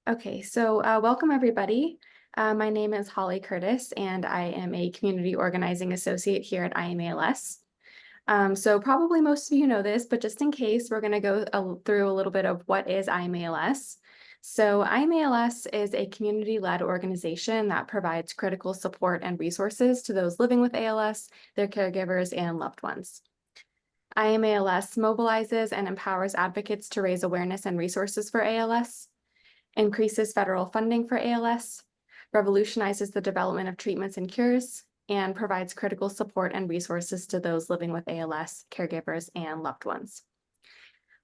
Okay, so welcome everybody. My name is Holly Curtis, and I am a Community Organizing Associate here at IMALS. So probably most of you know this, but just in case, we're going to go through a little bit of what is IMALS. So IMALS is a community-led organization that provides critical support and resources to those living with ALS, their caregivers, and loved ones. IMALS mobilizes and empowers advocates to raise awareness and resources for ALS, increases federal funding for ALS, revolutionizes the development of treatments and cures, and provides critical support and resources to those living with ALS, caregivers, and loved ones.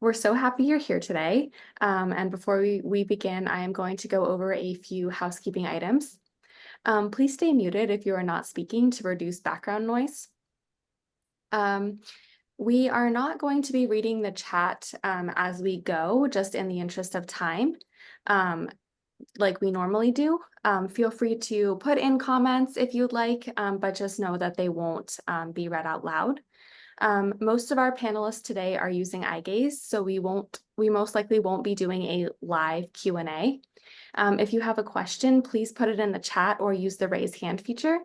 We're so happy you're here today. And before we begin, I am going to go over a few housekeeping items. Please stay muted if you are not speaking to reduce background noise. We are not going to be reading the chat as we go, just in the interest of time, like we normally do. Feel free to put in comments if you'd like, but just know that they won't be read out loud. Most of our panelists today are using Eyegaze, so we most likely won't be doing a live Q&A. If you have a question, please put it in the chat or use the raise hand feature.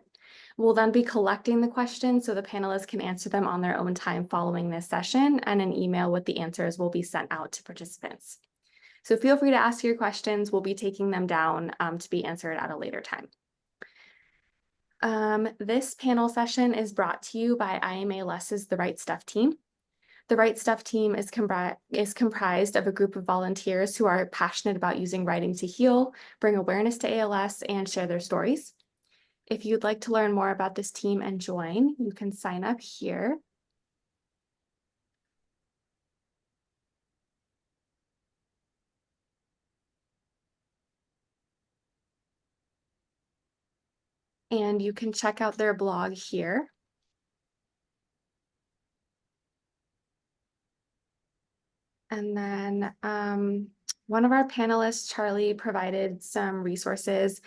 We'll then be collecting the questions so the panelists can answer them on their own time following this session, and an email with the answers will be sent out to participants. So feel free to ask your questions. We'll be taking them down to be answered at a later time. This panel session is brought to you by IMALS's The Right Stuff team. The Right Stuff team is comprised of a group of volunteers who are passionate about using writing to heal, bring awareness to ALS, and share their stories. If you'd like to learn more about this team and join, you can sign up here. And you can check out their blog here. And then one of our panelists, Charlie, provided some resources.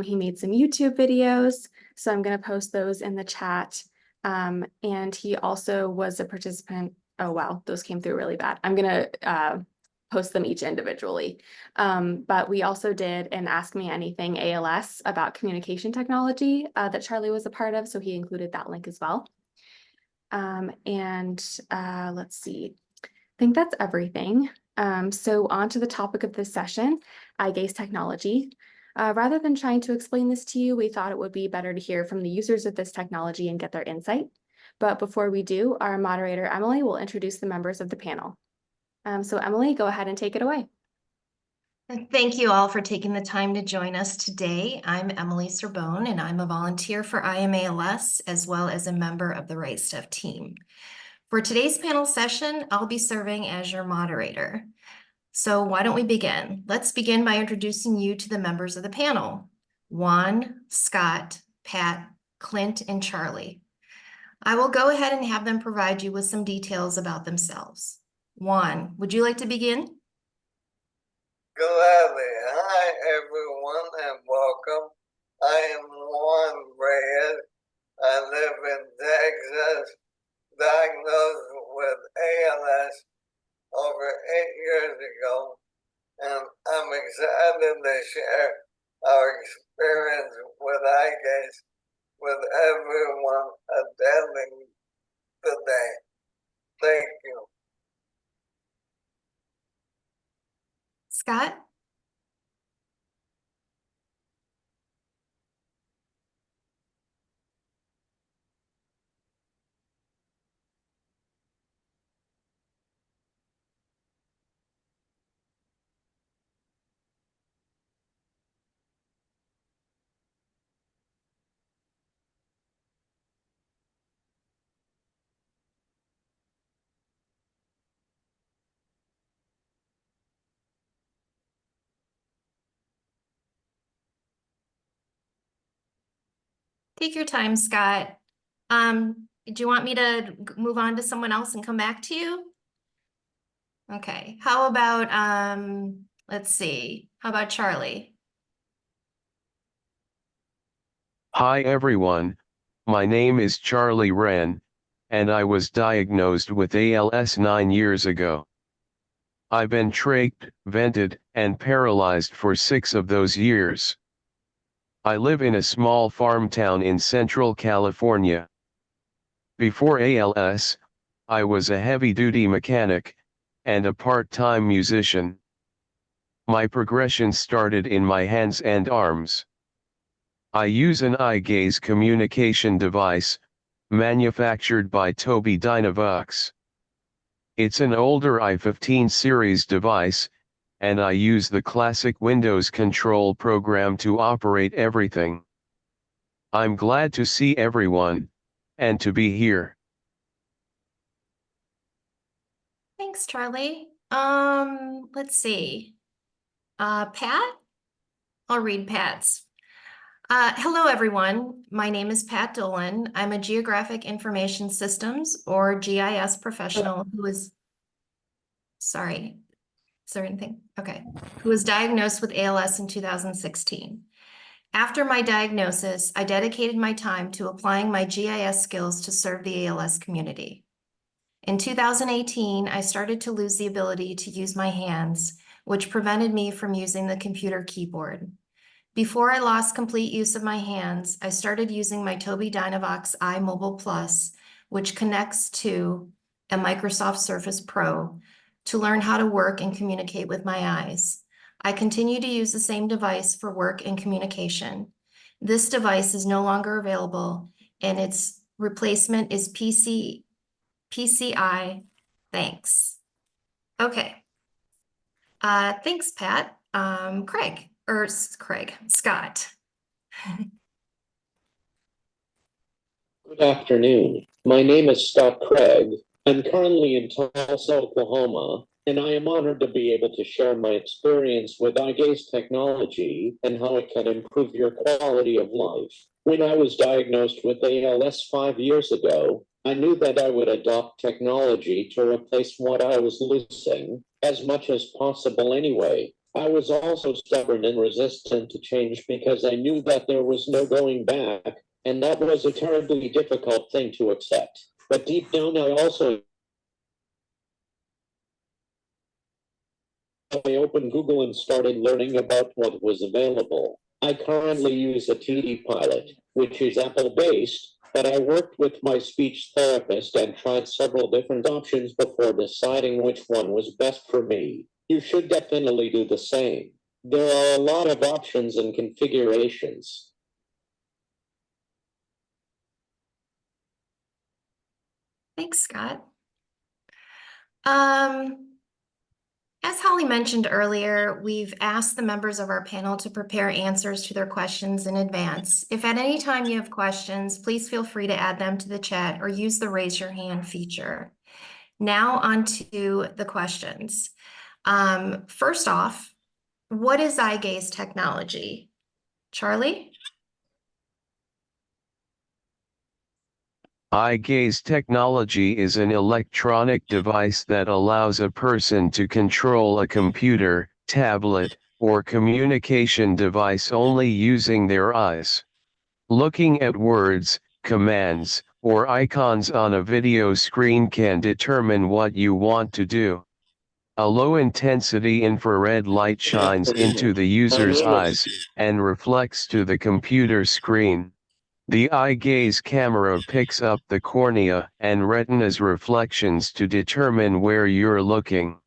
He made some YouTube videos, so I'm going to post those in the chat. And he also was a participant. Oh, wow, those came through really bad. I'm going to post them each individually. But we also did an Ask Me Anything ALS about communication technology that Charlie was a part of, so he included that link as well. Let's see. I think that's everything. So on to the topic of this session, Eyegaze technology. Rather than trying to explain this to you, we thought it would be better to hear from the users of this technology and get their insight. But before we do, our moderator, Emily, will introduce the members of the panel. So Emily, go ahead and take it away. Thank you all for taking the time to join us today. I'm Emily Sorbonne, and I'm a volunteer for IMALS, as well as a member of the Right Stuff team. For today's panel session, I'll be serving as your moderator. So why don't we begin? Let's begin by introducing you to the members of the panel: Juan, Scott, Pat, Clint, and Charlie. I will go ahead and have them provide you with some details about themselves. Juan, would you like to begin? Gladly. Hi, everyone, and welcome. I am Juan Reyes. I live in Texas, diagnosed with ALS over 8 years ago, and I'm excited to share our experience with Eyegaze with everyone attending today. Thank you. Scott? Take your time, Scott. Do you want me to move on to someone else and come back to you? Okay, how about, let's see, how about Charlie? Hi everyone, my name is Charlie Wren, and I was diagnosed with ALS 9 years ago. I've been trached, vented, and paralyzed for 6 of those years. I live in a small farm town in Central California. Before ALS, I was a heavy-duty mechanic, and a part-time musician. My progression started in my hands and arms. I use an Eyegaze communication device, manufactured by Tobii Dynavox. It's an older i15 series device, and I use the classic Windows control program to operate everything. I'm glad to see everyone, and to be here. Thanks, Charlie. Let's see. Pat? I'll read Pat's. Hello, everyone. My name is Pat Dolan. I'm a Geographic Information Systems, or GIS professional who is, sorry, is there anything? Okay. Who was diagnosed with ALS in 2016. After my diagnosis, I dedicated my time to applying my GIS skills to serve the ALS community. In 2018, I started to lose the ability to use my hands, which prevented me from using the computer keyboard. Before I lost complete use of my hands, I started using my Tobii Dynavox iMobile Plus, which connects to a Microsoft Surface Pro, to learn how to work and communicate with my eyes. I continue to use the same device for work and communication. This device is no longer available, and its replacement is PCI. Thanks. Okay. Thanks, Pat. Scott. Good afternoon. My name is Scott Craig. I'm currently in Tulsa, Oklahoma, and I am honored to be able to share my experience with Eyegaze technology and how it can improve your quality of life. When I was diagnosed with ALS 5 years ago, I knew that I would adopt technology to replace what I was losing as much as possible anyway. I was also stubborn and resistant to change because I knew that there was no going back, and that was a terribly difficult thing to accept. But deep down, I opened Google and started learning about what was available. I currently use a TD Pilot, which is Apple-based, but I worked with my speech therapist and tried several different options before deciding which one was best for me. You should definitely do the same. There are a lot of options and configurations. Thanks, Scott. As Holly mentioned earlier, we've asked the members of our panel to prepare answers to their questions in advance. If at any time you have questions, please feel free to add them to the chat or use the raise your hand feature. Now on to the questions. First off, what is Eyegaze technology? Charlie? Eyegaze technology is an electronic device that allows a person to control a computer, tablet, or communication device only using their eyes. Looking at words, commands, or icons on a video screen can determine what you want to do. A low-intensity infrared light shines into the user's eyes and reflects to the computer screen. The Eyegaze camera picks up the cornea and retina's reflections to determine where you're looking.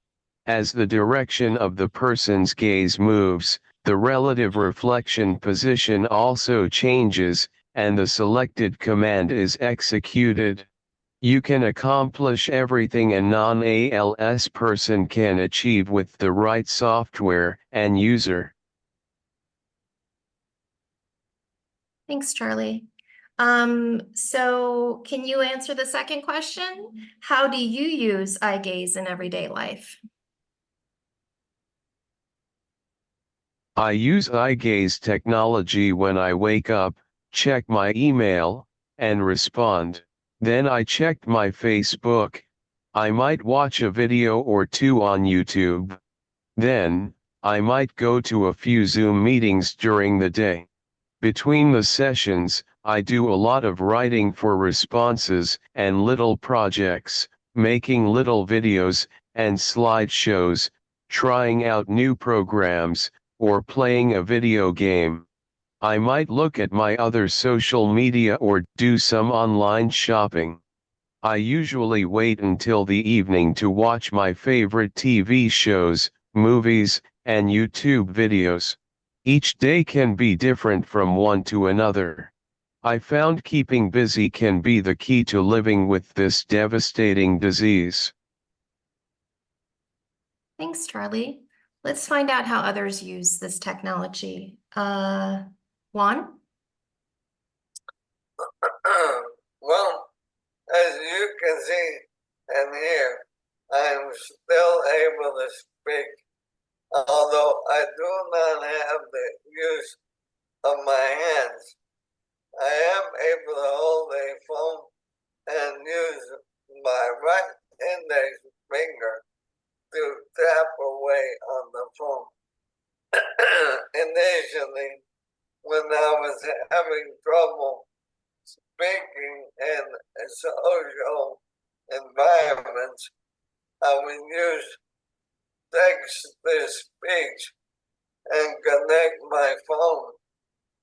As the direction of the person's gaze moves, the relative reflection position also changes, and the selected command is executed. You can accomplish everything a non-ALS person can achieve with the right software and user. Thanks, Charlie. So can you answer the second question? How do you use Eyegaze in everyday life? I use Eyegaze technology when I wake up, check my email, and respond. Then I check my Facebook. I might watch a video or two on YouTube. Then, I might go to a few Zoom meetings during the day. Between the sessions, I do a lot of writing for responses and little projects, making little videos and slideshows, trying out new programs, or playing a video game. I might look at my other social media or do some online shopping. I usually wait until the evening to watch my favorite TV shows, movies, and YouTube videos. Each day can be different from one to another. I found keeping busy can be the key to living with this devastating disease. Thanks, Charlie. Let's find out how others use this technology. Juan? Well, as you can see and hear, I'm still able to speak, although I do not have the use of my hands. I am able to hold a phone and use my right index finger to tap away on the phone. Initially, when I was having trouble speaking in social environments, I would use text to speech and connect my phone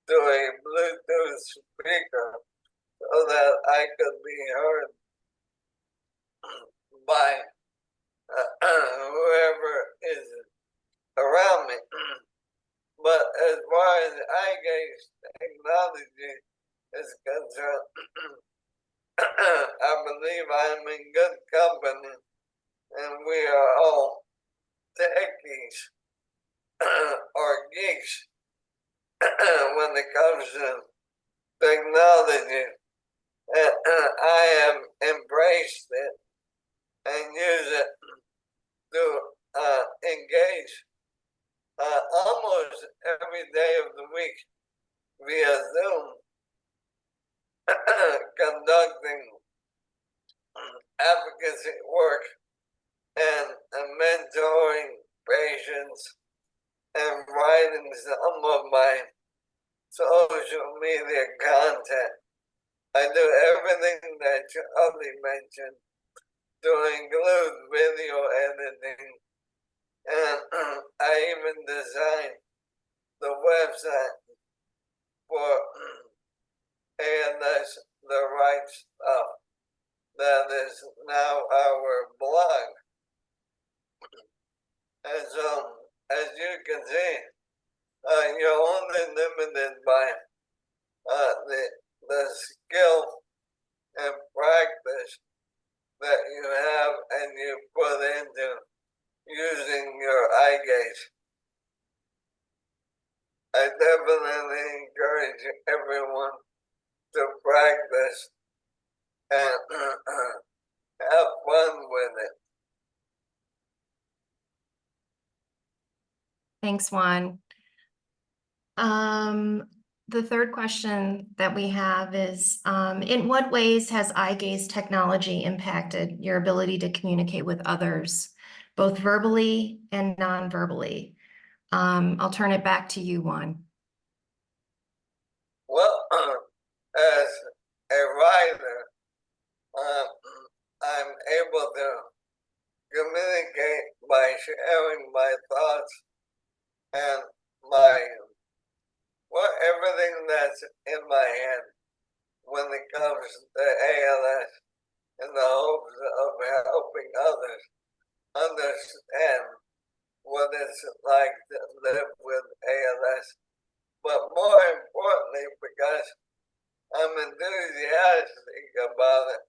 to a Bluetooth speaker so that I could be heard by whoever is around me. But as far as Eyegaze technology is concerned, I believe I'm in good company, and we are all techies or geeks when it comes to technology. And I have embraced it and use it to engage almost every day of the week via Zoom, conducting advocacy work and mentoring patients and writing some of my social media content. I do everything that Charlie mentioned to include video editing, and I even designed the website for ALS The Right Stuff. That is now our blog. And so, as you can see, you're only limited by the skill and practice that you have and you put into using your eye gaze. I definitely encourage everyone to practice and have fun with it. Thanks, Juan. The third question that we have is, in what ways has Eyegaze technology impacted your ability to communicate with others, both verbally and non-verbally? I'll turn it back to you, Juan. Well, as a writer, I'm able to communicate by sharing my thoughts and everything that's in my head when it comes to ALS, in the hopes of helping others understand what it's like to live with ALS. But more importantly, because I'm enthusiastic about it,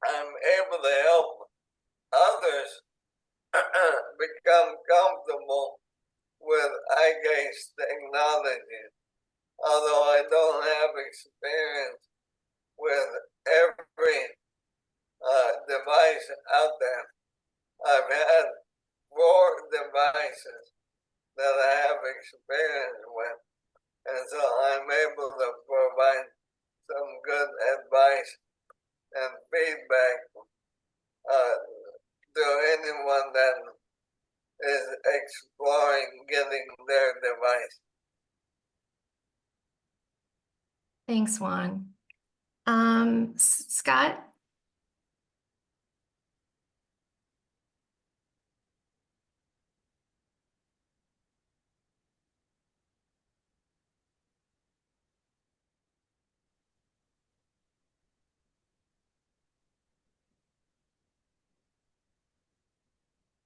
I'm able to help others become comfortable with Eyegaze technology. Although I don't have experience with every device out there, I've had 4 devices that I have experience with, and so I'm able to provide some good advice and feedback to anyone that is exploring getting their device. Thanks, Juan. Scott?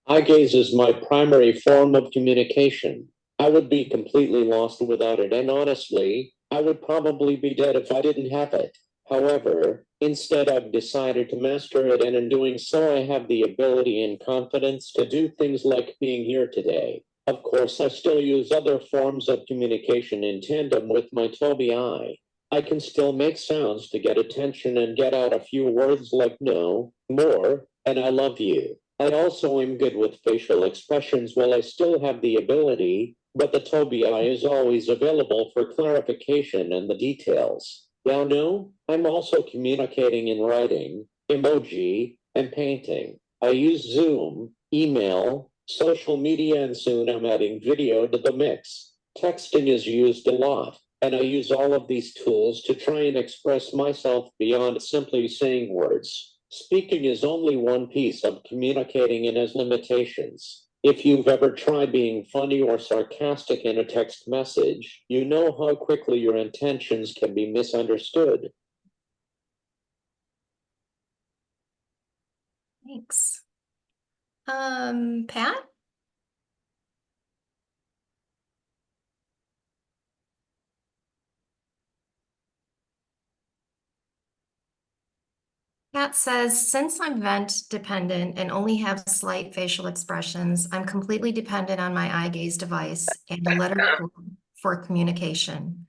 Eyegaze is my primary form of communication. I would be completely lost without it, and honestly, I would probably be dead if I didn't have it. However, instead, I've decided to master it, and in doing so, I have the ability and confidence to do things like being here today. Of course, I still use other forms of communication in tandem with my Tobii Eye. I can still make sounds to get attention and get out a few words like no, more, and I love you. I also am good with facial expressions while I still have the ability, but the Tobii Eye is always available for clarification and the details. Now, no, I'm also communicating in writing, emoji, and painting. I use Zoom, email, social media, and soon I'm adding video to the mix. Texting is used a lot, and I use all of these tools to try and express myself beyond simply saying words. Speaking is only one piece of communicating and has limitations. If you've ever tried being funny or sarcastic in a text message, you know how quickly your intentions can be misunderstood. Thanks. Pat? Pat says, since I'm vent dependent and only have slight facial expressions, I'm completely dependent on my eye gaze device and a letter for communication.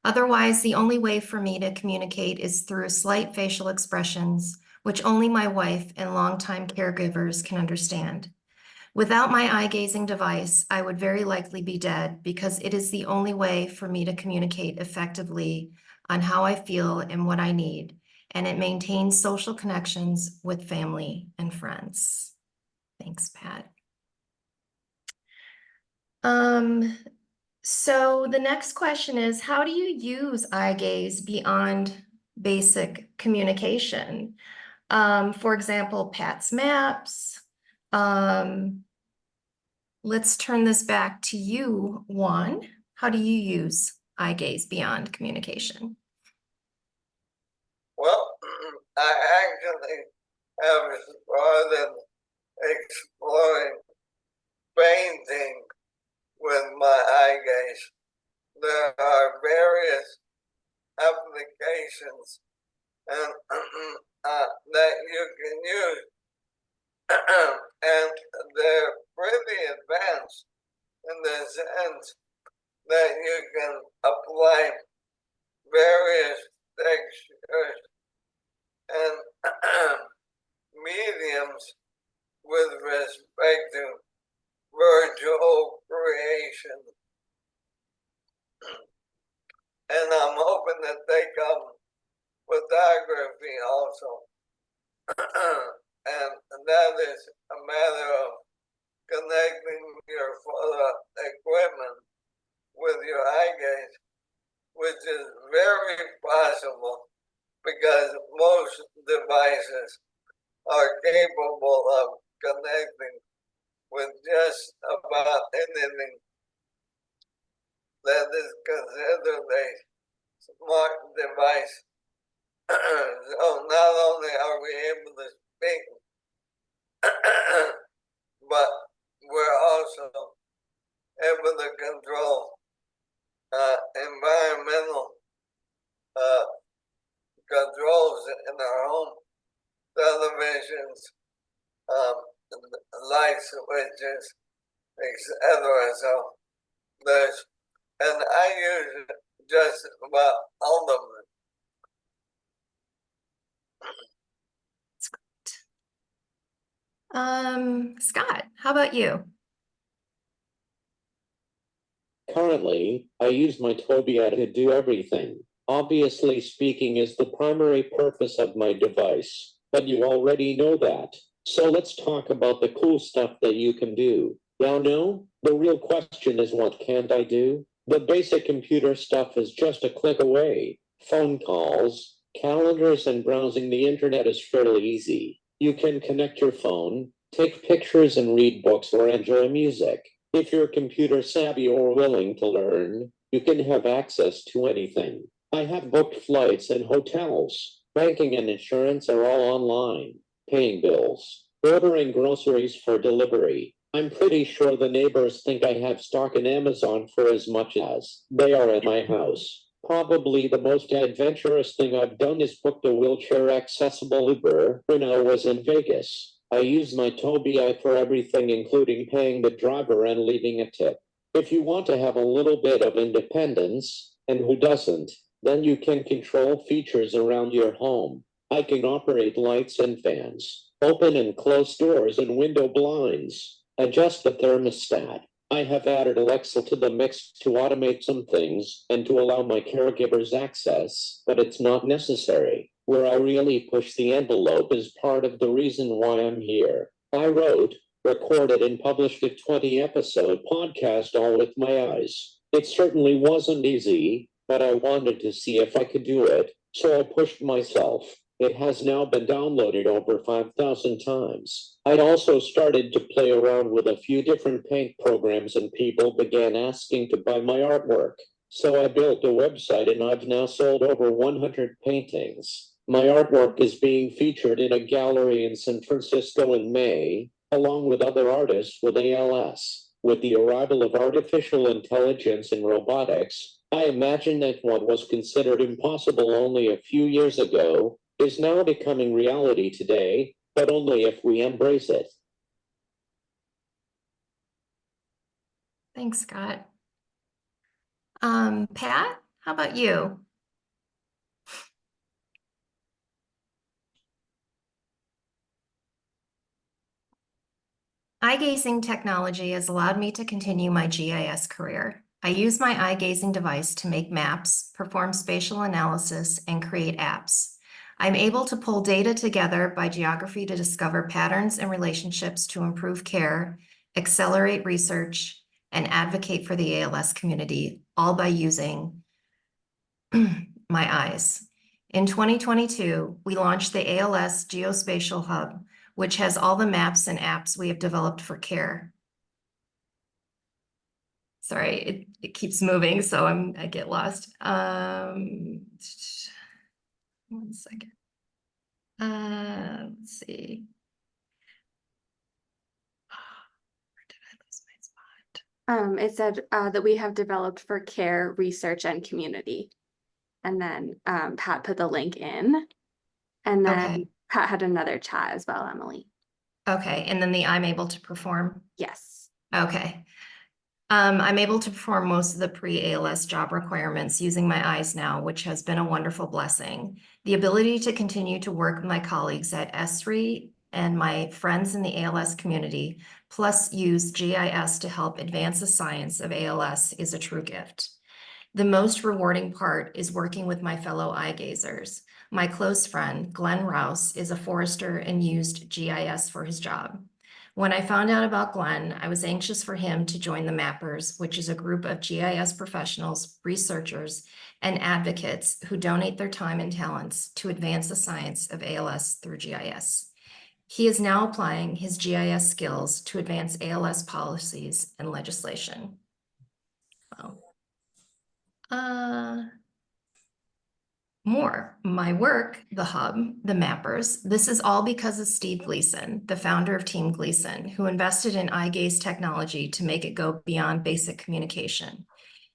Otherwise, the only way for me to communicate is through slight facial expressions, which only my wife and longtime caregivers can understand. Without my eye gazing device, I would very likely be dead because it is the only way for me to communicate effectively on how I feel and what I need, and it maintains social connections with family and friends. Thanks, Pat. So the next question is, how do you use eye gaze beyond basic communication? For example, Pat's maps. Let's turn this back to you, Juan. How do you use eye gaze beyond communication? Well, I actually have started exploring painting with my eye gaze. There are various applications and that you can use, and they're pretty advanced in the sense that you can apply various textures and mediums with respect to virtual creation. And I'm hoping to take up photography also. And that is a matter of connecting your photo equipment with your eye gaze, which is very possible because most devices are capable of connecting with just about anything that is considered a smart device. So not only are we able to speak, but we're also able to control environmental controls in our home, televisions, light switches, etc. So there's, and I use just about all of them. Scott, how about you? Currently, I use my Tobii Eye to do everything. Obviously, speaking is the primary purpose of my device, but you already know that. So let's talk about the cool stuff that you can do. Now, no, the real question is what can't I do? The basic computer stuff is just a click away. Phone calls, calendars, and browsing the internet is fairly easy. You can connect your phone, take pictures, and read books or enjoy music. If you're computer savvy or willing to learn, you can have access to anything. I have booked flights and hotels. Banking and insurance are all online. Paying bills, Ordering groceries for delivery. I'm pretty sure the neighbors think I have stock in Amazon for as much as they are at my house. Probably the most adventurous thing I've done is booked a wheelchair accessible Uber when I was in Vegas. I use my Tobii for everything, including paying the driver and leaving a tip. If you want to have a little bit of independence, and who doesn't, then you can control features around your home. I can operate lights and fans, open and close doors and window blinds, adjust the thermostat. I have added Alexa to the mix to automate some things and to allow my caregivers access, but it's not necessary. Where I really push the envelope is part of the reason why I'm here. I wrote, recorded, and published a 20-episode podcast all with my eyes. It certainly wasn't easy, but I wanted to see if I could do it, so I pushed myself. It has now been downloaded over 5,000 times. I'd also started to play around with a few different paint programs, and people began asking to buy my artwork. So I built a website, and I've now sold over 100 paintings. My artwork is being featured in a gallery in San Francisco in May, along with other artists with ALS. With the arrival of artificial intelligence and robotics, I imagine that what was considered impossible only a few years ago is now becoming reality today, but only if we embrace it. Thanks, Scott. Pat, how about you? Eye-gazing technology has allowed me to continue my GIS career. I use my eye-gazing device to make maps, perform spatial analysis, and create apps. I'm able to pull data together by geography to discover patterns and relationships to improve care, accelerate research, and advocate for the ALS community, all by using my eyes. In 2022, we launched the ALS Geospatial Hub, which has all the maps and apps we have developed for care. Sorry, it keeps moving, so I get lost. 1 second. Let's see. Where did I lose my spot? It said that we have developed for care, research, and community. And then Pat put the link in. And then Okay. Pat had another chat as well, Emily. Okay, and then the I'm able to perform. Yes. Okay. I'm able to perform most of the pre-ALS job requirements using my eyes now, which has been a wonderful blessing. The ability to continue to work with my colleagues at ESRI and my friends in the ALS community, plus use GIS to help advance the science of ALS, is a true gift. The most rewarding part is working with my fellow eye gazers. My close friend, Glenn Rouse, is a forester and used GIS for his job. When I found out about Glenn, I was anxious for him to join the Mappers, which is a group of GIS professionals, researchers, and advocates who donate their time and talents to advance the science of ALS through GIS. He is now applying his GIS skills to advance ALS policies and legislation. Wow. More. My work, the hub, the mappers. This is all because of Steve Gleason, the founder of Team Gleason, who invested in Eyegaze technology to make it go beyond basic communication.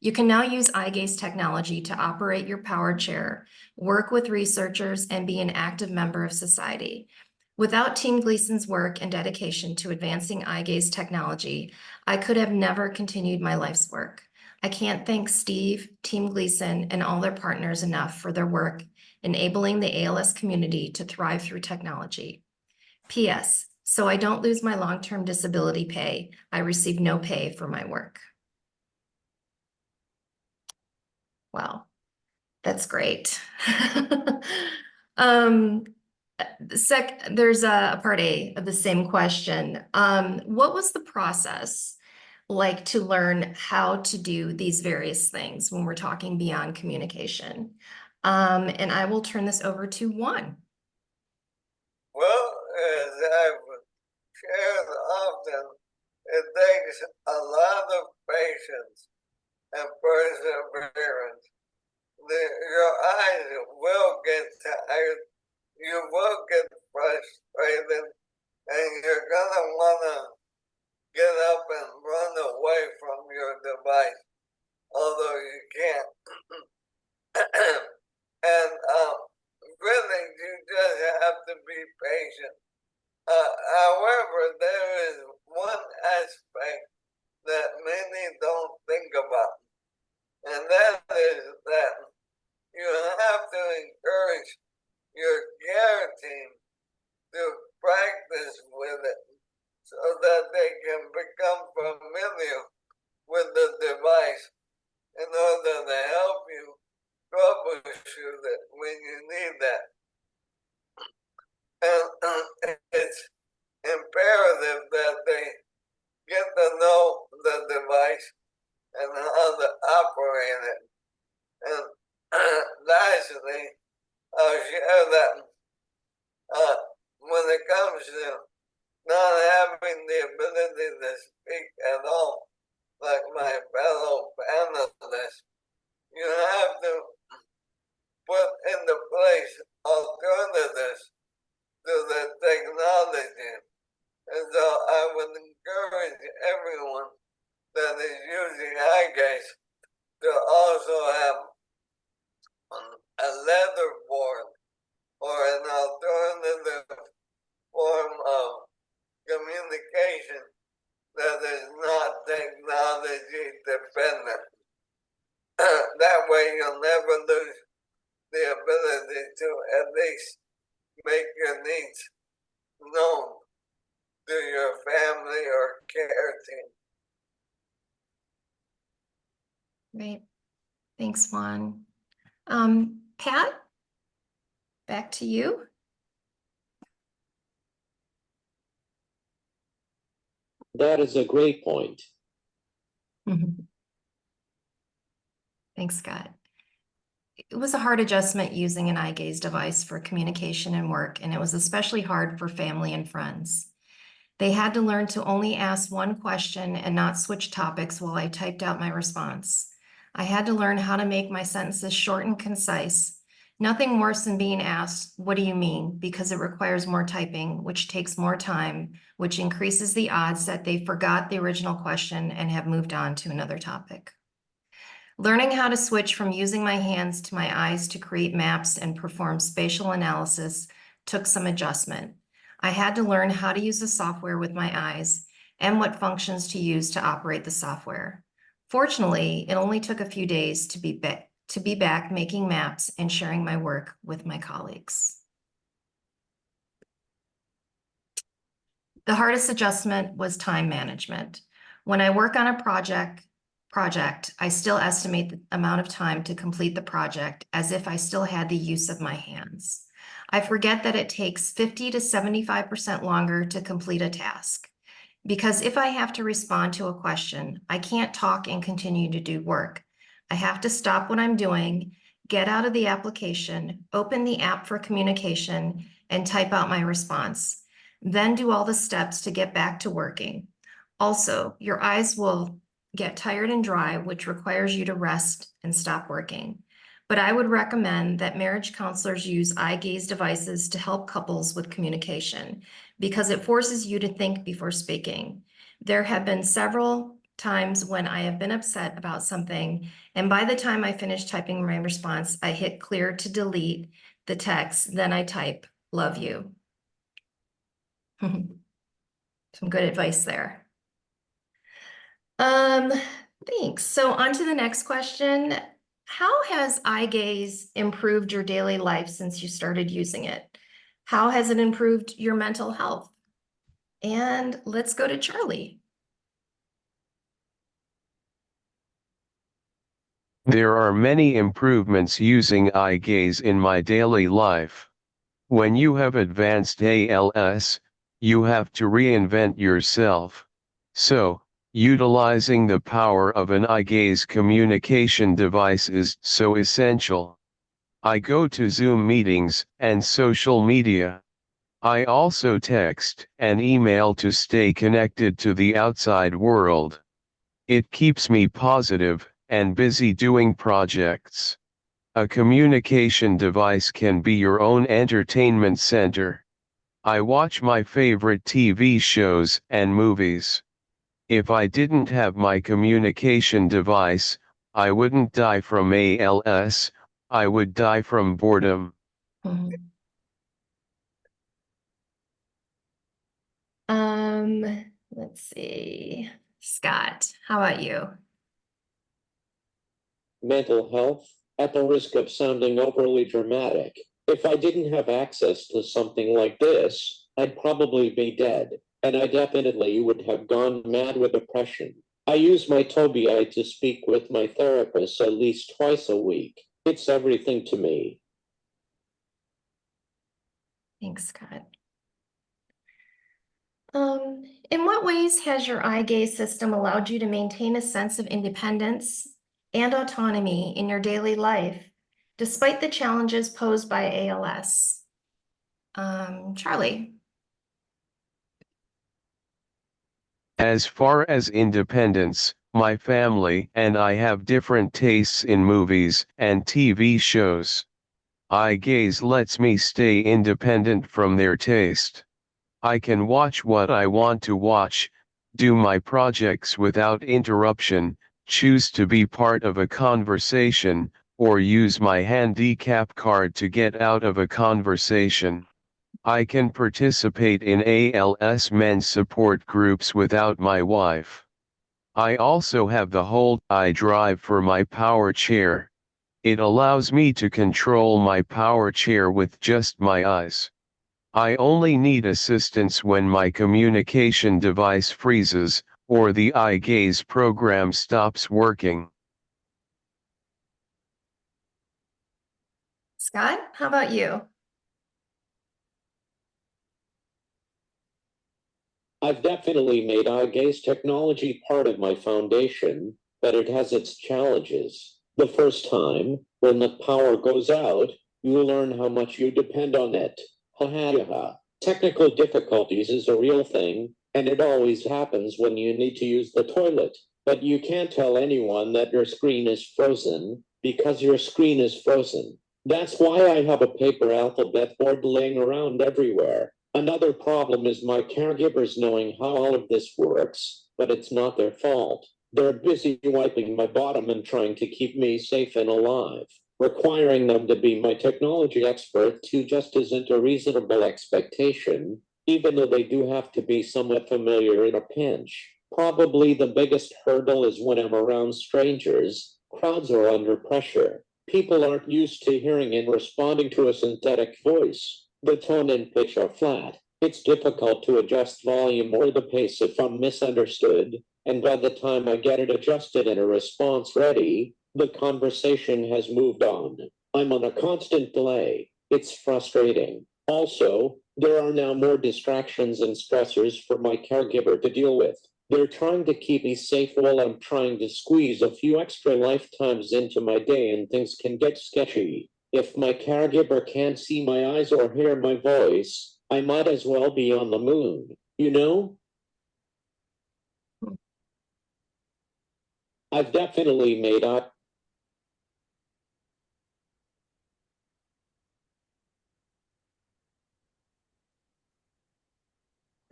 You can now use Eyegaze technology to operate your power chair, work with researchers, and be an active member of society. Without Team Gleason's work and dedication to advancing Eyegaze technology, I could have never continued my life's work. I can't thank Steve, Team Gleason, and all their partners enough for their work enabling the ALS community to thrive through technology. P.S. So I don't lose my long-term disability pay, I receive no pay for my work. Wow, that's great. There's a part A of the same question. What was the process like to learn how to do these various things when we're talking beyond communication? And I will turn this over to Juan. Well, as I've shared often, it takes a lot of patience and perseverance. Your eyes will get tired, you will get frustrated, and you're gonna wanna get up and run away from your device, although you can't. And really, you just have to be patient. However, there is one aspect that many don't think about, and that is that you have to encourage your care team to practice with it so that they can become familiar with the device in order to help you troubleshoot it when you need that. And it's imperative that they get to know the device and how to operate it. And lastly, I'll share that when it comes to not having the ability to speak at all, like my fellow panelists, you have to put into place alternatives to the technology. And so I would encourage everyone that is using Eyegaze to also have a leather board or an alternative form of communication that is not technology dependent. That way you'll never lose the ability to at least make your needs known to your family or care team. Great. Thanks, Juan. Pat, back to you. That is a great point. Thanks, Scott. It was a hard adjustment using an Eyegaze device for communication and work, and it was especially hard for family and friends. They had to learn to only ask one question and not switch topics while I typed out my response. I had to learn how to make my sentences short and concise. Nothing worse than being asked, "What do you mean?" because it requires more typing, which takes more time, which increases the odds that they forgot the original question and have moved on to another topic. Learning how to switch from using my hands to my eyes to create maps and perform spatial analysis took some adjustment. I had to learn how to use the software with my eyes and what functions to use to operate the software. Fortunately, it only took a few days to be back making maps and sharing my work with my colleagues. The hardest adjustment was time management. When I work on a project, I still estimate the amount of time to complete the project as if I still had the use of my hands. I forget that it takes 50 to 75% longer to complete a task. Because if I have to respond to a question, I can't talk and continue to do work. I have to stop what I'm doing, get out of the application, open the app for communication, and type out my response. Then do all the steps to get back to working. Also, your eyes will get tired and dry, which requires you to rest and stop working. But I would recommend that marriage counselors use Eyegaze devices to help couples with communication because it forces you to think before speaking. There have been several times when I have been upset about something, and by the time I finish typing my response, I hit clear to delete the text, then I type, "Love you." Some good advice there. Thanks. So on to the next question. How has Eyegaze improved your daily life since you started using it? How has it improved your mental health? And let's go to Charlie. There are many improvements using Eyegaze in my daily life. When you have advanced ALS, you have to reinvent yourself. So, utilizing the power of an Eyegaze communication device is so essential. I go to Zoom meetings and social media. I also text and email to stay connected to the outside world. It keeps me positive and busy doing projects. A communication device can be your own entertainment center. I watch my favorite TV shows and movies. If I didn't have my communication device, I wouldn't die from ALS, I would die from boredom. Mhm. Let's see. Scott, how about you? Mental health, at the risk of sounding overly dramatic. If I didn't have access to something like this, I'd probably be dead, and I definitely would have gone mad with depression. I use my Tobii to speak with my therapist at least twice a week. It's everything to me. Thanks, Scott. In what ways has your Eyegaze system allowed you to maintain a sense of independence and autonomy in your daily life, despite the challenges posed by ALS? Charlie. As far as independence, my family and I have different tastes in movies and TV shows. Eyegaze lets me stay independent from their taste. I can watch what I want to watch, do my projects without interruption, choose to be part of a conversation, or use my handicap card to get out of a conversation. I can participate in ALS men's support groups without my wife. I also have the hold I drive for my power chair. It allows me to control my power chair with just my eyes. I only need assistance when my communication device freezes, or the Eyegaze program stops working. Scott, how about you? I've definitely made Eyegaze technology part of my foundation, but it has its challenges. The first time, when the power goes out, you learn how much you depend on it. Ha ha ha. Technical difficulties is a real thing, and it always happens when you need to use the toilet. But you can't tell anyone that your screen is frozen because your screen is frozen. That's why I have a paper alphabet board laying around everywhere. Another problem is my caregivers knowing how all of this works, but it's not their fault. They're busy wiping my bottom and trying to keep me safe and alive. Requiring them to be my technology expert too just isn't a reasonable expectation, even though they do have to be somewhat familiar in a pinch. Probably the biggest hurdle is when I'm around strangers. Crowds are under pressure. People aren't used to hearing and responding to a synthetic voice. The tone and pitch are flat. It's difficult to adjust volume or the pace if I'm misunderstood, and by the time I get it adjusted and a response ready, the conversation has moved on. I'm on a constant delay. It's frustrating. Also, there are now more distractions and stressors for my caregiver to deal with. They're trying to keep me safe while I'm trying to squeeze a few extra lifetimes into my day, and things can get sketchy. If my caregiver can't see my eyes or hear my voice, I might as well be on the moon, you know? I've definitely made up.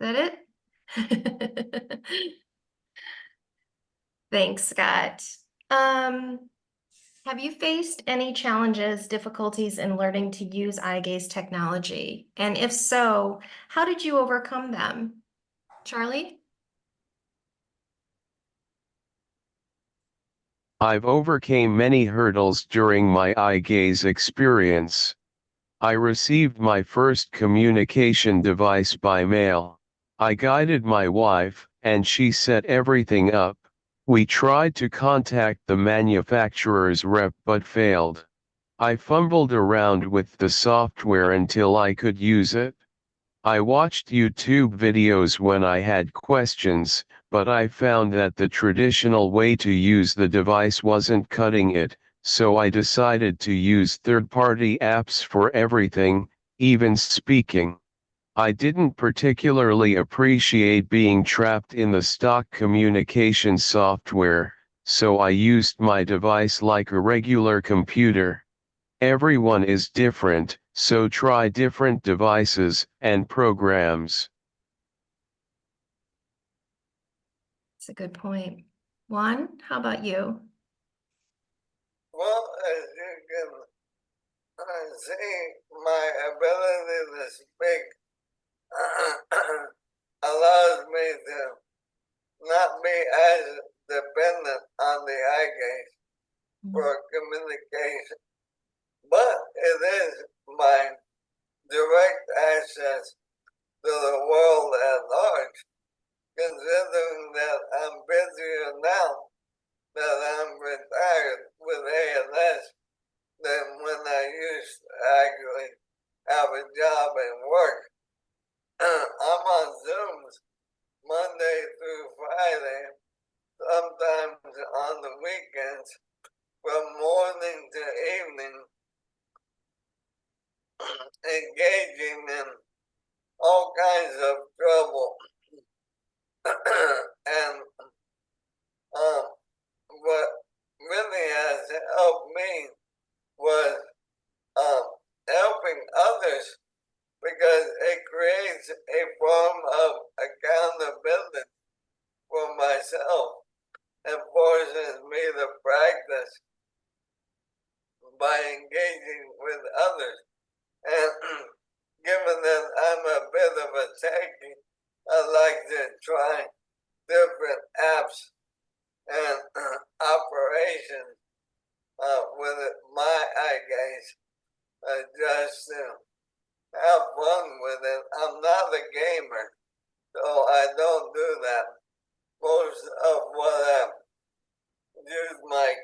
Is that it? Thanks, Scott. Have you faced any challenges, difficulties in learning to use Eyegaze technology? And if so, how did you overcome them? Charlie? I've overcame many hurdles during my Eyegaze experience. I received my first communication device by mail. I guided my wife, and she set everything up. We tried to contact the manufacturer's rep but failed. I fumbled around with the software until I could use it. I watched YouTube videos when I had questions, but I found that the traditional way to use the device wasn't cutting it, so I decided to use third-party apps for everything, even speaking. I didn't particularly appreciate being trapped in the stock communication software, so I used my device like a regular computer. Everyone is different, So try different devices and programs. That's a good point. Juan, how about you? Well, as you can see, my ability to speak allows me to not be as dependent on the eye gaze for communication, but it is my direct access to the world at large, considering that I'm busier now that I'm retired with ALS than when I used to actually have a job and work. I'm on Zooms Monday through Friday, sometimes on the weekends, from morning to evening, engaging in all kinds of trouble. And what really has helped me was helping others, because it creates a form of accountability for myself and forces me to practice by engaging with others. And given that I'm a bit of a techie, I like to try different apps and operations with my Eyegaze, just to have fun with it. I'm not a gamer, so I don't do that. Most of what I use my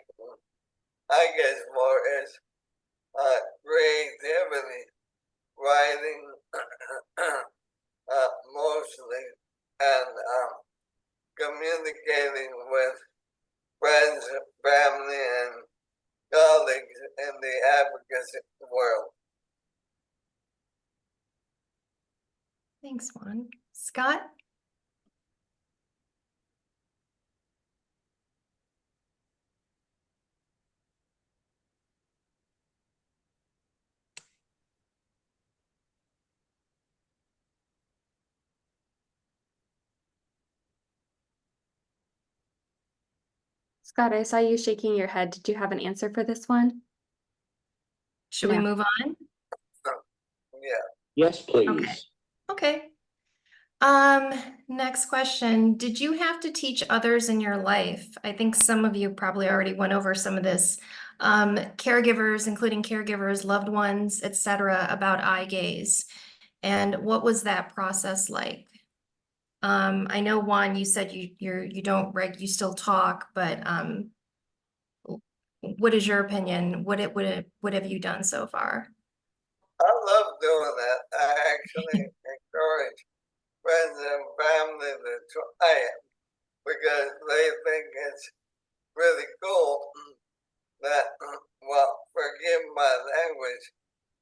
Eyegaze for is creativity, writing mostly, and communicating with friends, family, and colleagues in the advocacy world. Thanks, Juan. Scott? Scott, I saw you shaking your head. Did you have an answer for this one? Should we move on? Yeah. Yes, please. Okay. Next question. Did you have to teach others in your life? I think some of you probably already went over some of this. Caregivers, including caregivers, loved ones, etc., about eye gaze. And what was that process like? I know, Juan, you said you don't you still talk, but what is your opinion? What have you done so far? I love doing that. I actually encourage friends and family to try it because they think it's really cool that, well, forgive my language,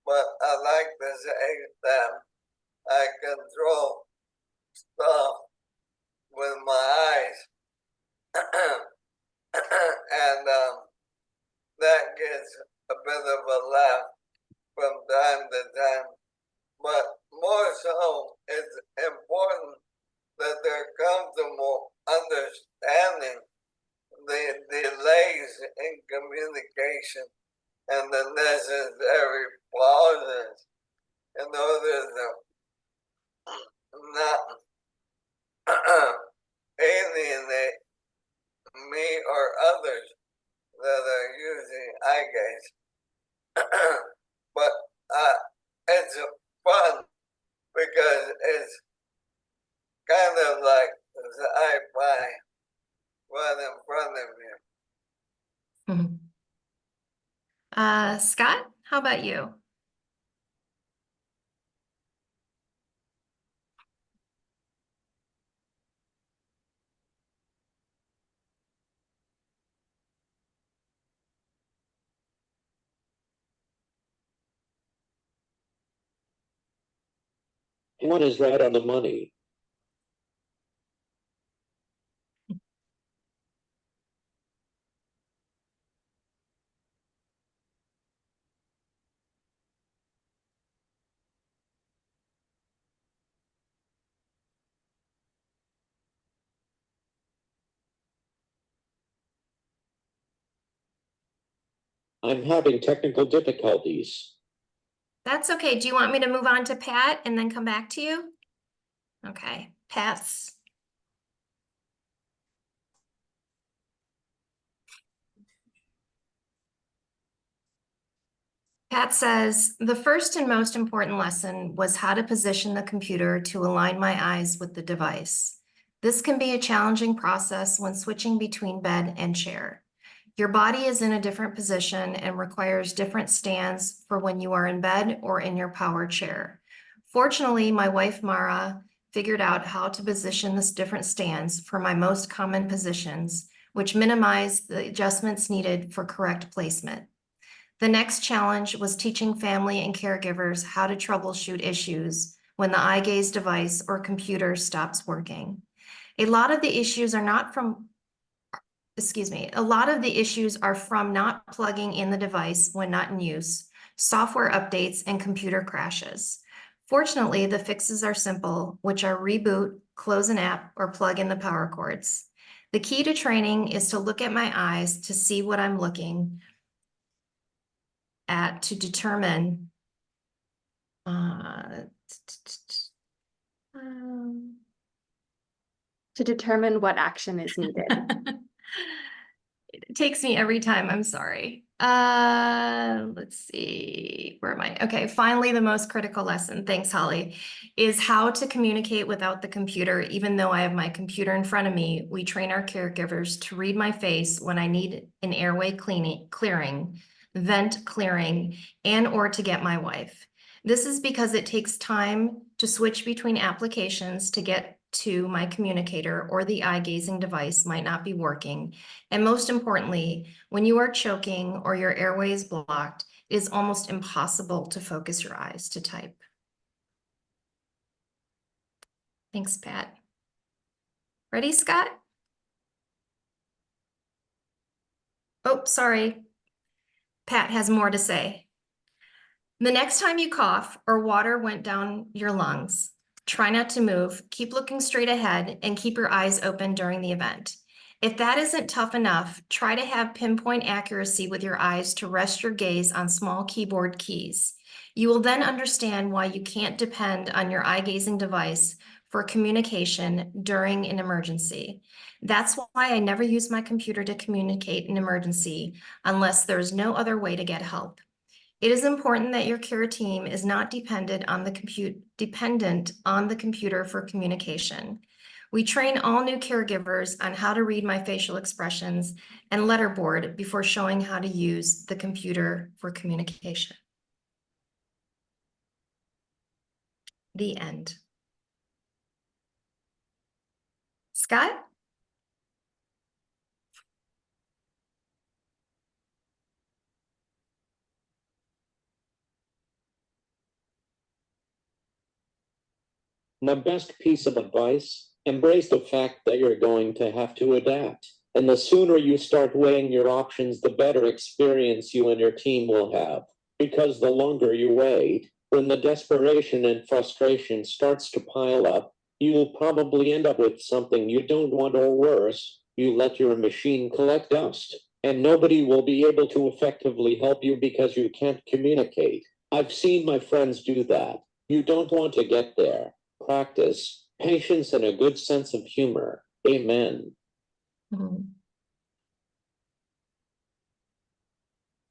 but I like to say that I control stuff with my eyes. And that gets a bit of a laugh from time to time. But more so, it's important that they're comfortable understanding the delays in communication and the necessary pauses in order to not alienate me or others that are using Eyegaze. But it's fun because it's kind of like Sci-Fi right in front of you. Scott, how about you? What is right on the money? I'm having technical difficulties. That's okay. Do you want me to move on to Pat and then come back to you? Okay, Pat says, the first and most important lesson was how to position the computer to align my eyes with the device. This can be a challenging process when switching between bed and chair. Your body is in a different position and requires different stands for when you are in bed or in your power chair. Fortunately, my wife Mara figured out how to position the different stands for my most common positions, which minimize the adjustments needed for correct placement. The next challenge was teaching family and caregivers how to troubleshoot issues when the Eyegaze device or computer stops working. A lot of the issues are from not plugging in the device when not in use, software updates, and computer crashes. Fortunately, the fixes are simple, which are reboot, close an app, or plug in the power cords. The key to training is to look at my eyes to see what I'm looking at to determine what action is needed. It takes me every time, I'm sorry. Let's see, where am I? Okay, finally, the most critical lesson, thanks, Holly, is how to communicate without the computer. Even though I have my computer in front of me, we train our caregivers to read my face when I need an airway clearing, vent clearing, and or to get my wife. This is because it takes time to switch between applications to get to my communicator, or the eye gazing device might not be working. And most importantly, when you are choking or your airway is blocked, it is almost impossible to focus your eyes to type. Thanks, Pat. Ready, Scott? Oh, sorry. Pat has more to say. The next time you cough or water went down your lungs, try not to move, keep looking straight ahead, and keep your eyes open during the event. If that isn't tough enough, try to have pinpoint accuracy with your eyes to rest your gaze on small keyboard keys. You will then understand why you can't depend on your eye-gazing device for communication during an emergency. That's why I never use my computer to communicate an emergency unless there's no other way to get help. It is important that your care team is not dependent on the computer for communication. We train all new caregivers on how to read my facial expressions and letterboard before showing how to use the computer for communication. The end. Scott? My best piece of advice, embrace the fact that you're going to have to adapt. And the sooner you start weighing your options, the better experience you and your team will have. Because the longer you wait, when the desperation and frustration starts to pile up, you will probably end up with something you don't want, or worse, you let your machine collect dust. And nobody will be able to effectively help you because you can't communicate. I've seen my friends do that. You don't want to get there. Practice patience and a good sense of humor. Amen. Mm-hmm.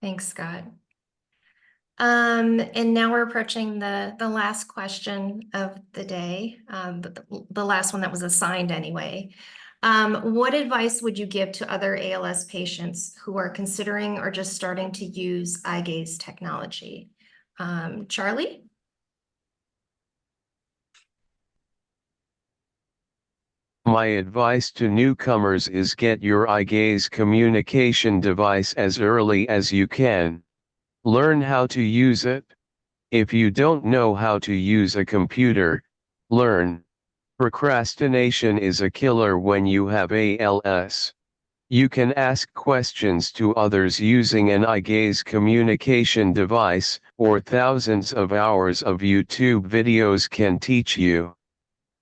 Thanks, Scott. And now we're approaching the last question of the day, the last one that was assigned anyway. What advice would you give to other ALS patients who are considering or just starting to use Eyegaze technology? Charlie? My advice to newcomers is get your Eyegaze communication device as early as you can. Learn how to use it. If you don't know how to use a computer, learn. Procrastination is a killer when you have ALS. You can ask questions to others using an Eyegaze communication device, or thousands of hours of YouTube videos can teach you.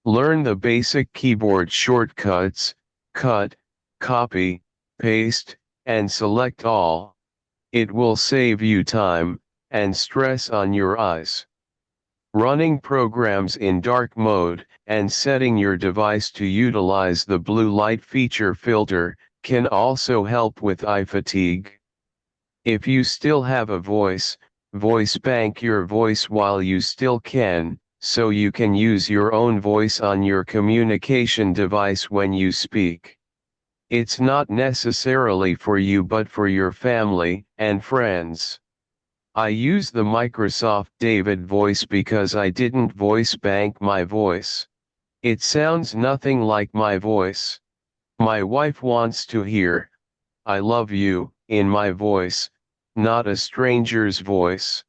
Learn the basic keyboard shortcuts: cut, copy, paste, and select all. It will save you time and stress on your eyes. Running programs in dark mode and setting your device to utilize the blue light feature filter can also help with eye fatigue. If you still have a voice bank your voice while you still can, so you can use your own voice on your communication device when you speak. It's not necessarily for you but for your family and friends. I use the Microsoft David voice because I didn't voice bank my voice. It sounds nothing like my voice. My wife wants to hear, "I love you," in my voice, not a stranger's voice.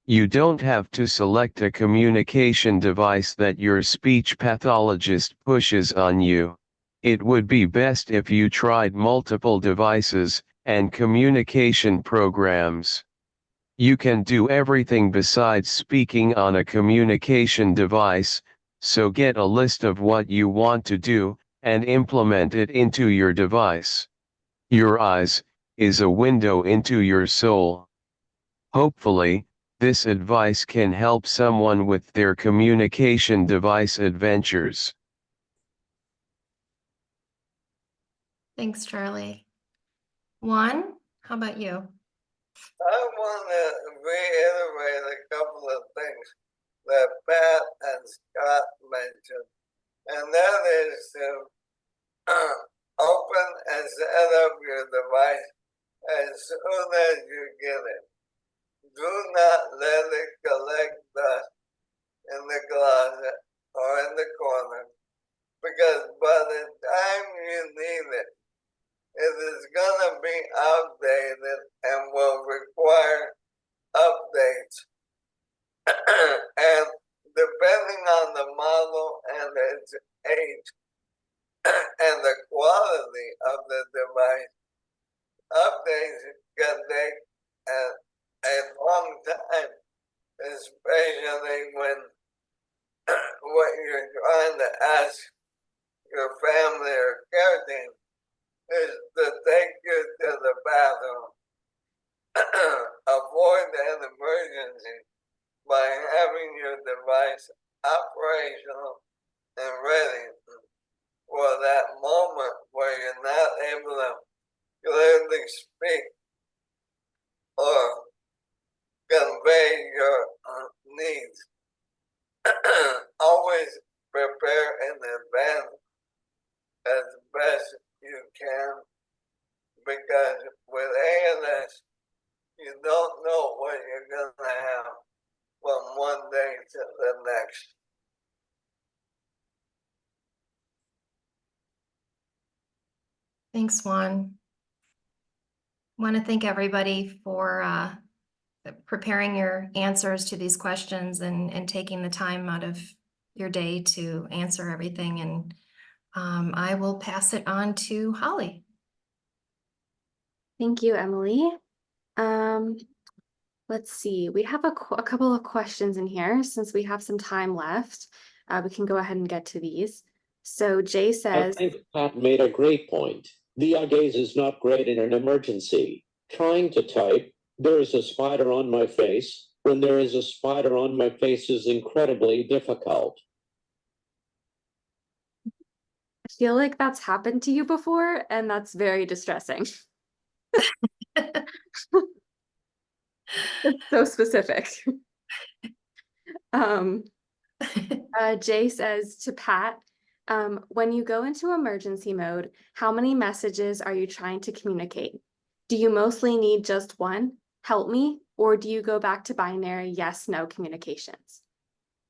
You don't have to select a communication device that your speech pathologist pushes on you. It would be best if you tried multiple devices and communication programs. You can do everything besides speaking on a communication device, so get a list of what you want to do and implement it into your device. Your eyes is a window into your soul. Hopefully, this advice can help someone with their communication device adventures. Thanks, Charlie. Juan, how about you? I want to reiterate a couple of things that Pat and Scott mentioned, and that is to open and set up your device as soon as you get it. Do not let it collect dust in the closet or in the corner, because by the time you need it, it is going to be outdated and will require updates. And depending on the model and its age and the quality of the device, updates can take a long time, especially when what you're trying to ask your family or care team is to take you to the bathroom. Avoid an emergency by having your device operational and ready for that moment where you're not able to clearly speak or convey your needs. Always prepare in advance as best you can, because with ALS, you don't know what you're going to have from one day to the next. Thanks, Juan. I want to thank everybody for preparing your answers to these questions and taking the time out of your day to answer everything. And I will pass it on to Holly. Thank you, Emily. Let's see, we have a couple of questions in here. Since we have some time left, we can go ahead and get to these. So Jay says, I think Pat made a great point. The Eyegaze is not great in an emergency. Trying to type, "There is a spider on my face," when there is a spider on my face is incredibly difficult. I feel like that's happened to you before, and that's very distressing. It's so specific. Jay says to Pat, when you go into emergency mode, how many messages are you trying to communicate? Do you mostly need just one, "help me," or do you go back to binary yes, no communications?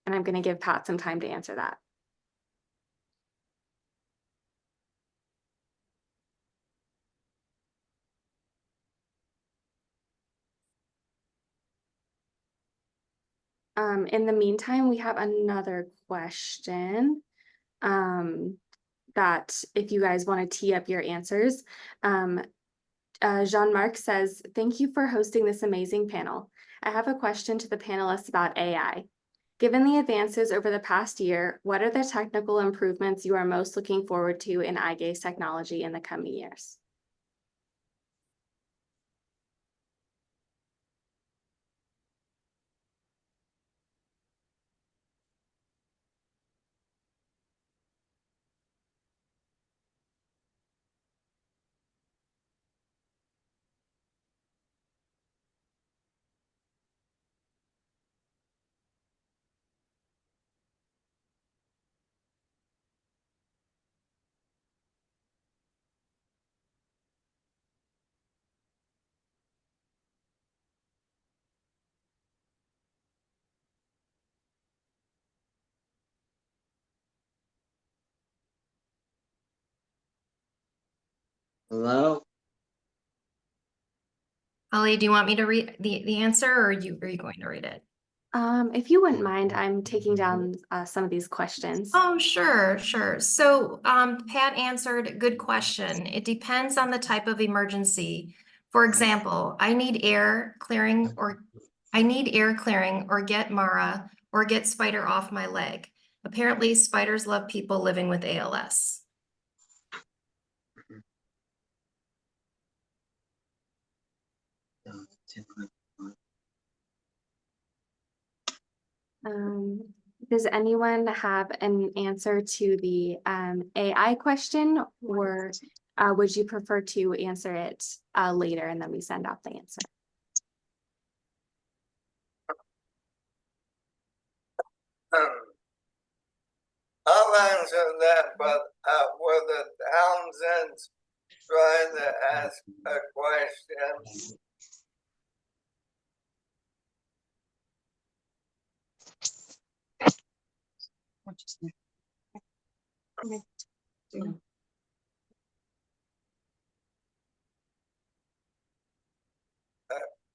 And I'm going to give Pat some time to answer that. In the meantime, we have another question that if you guys want to tee up your answers. Jean-Marc says, "Thank you for hosting this amazing panel. I have a question to the panelists about AI. Given the advances over the past year, what are the technical improvements you are most looking forward to in Eyegaze technology in the coming years?" Hello? Holly, do you want me to read the answer, or are you going to read it? If you wouldn't mind, I'm taking down some of these questions. Oh, sure. So, Pat answered, good question. It depends on the type of emergency. For example, I need air clearing or get Mara or get Spider off my leg. Apparently, spiders love people living with ALS. Does anyone have an answer to the AI question, or would you prefer to answer it later and then we send out the answer? I'll answer that, but were the Townsends trying to ask a question?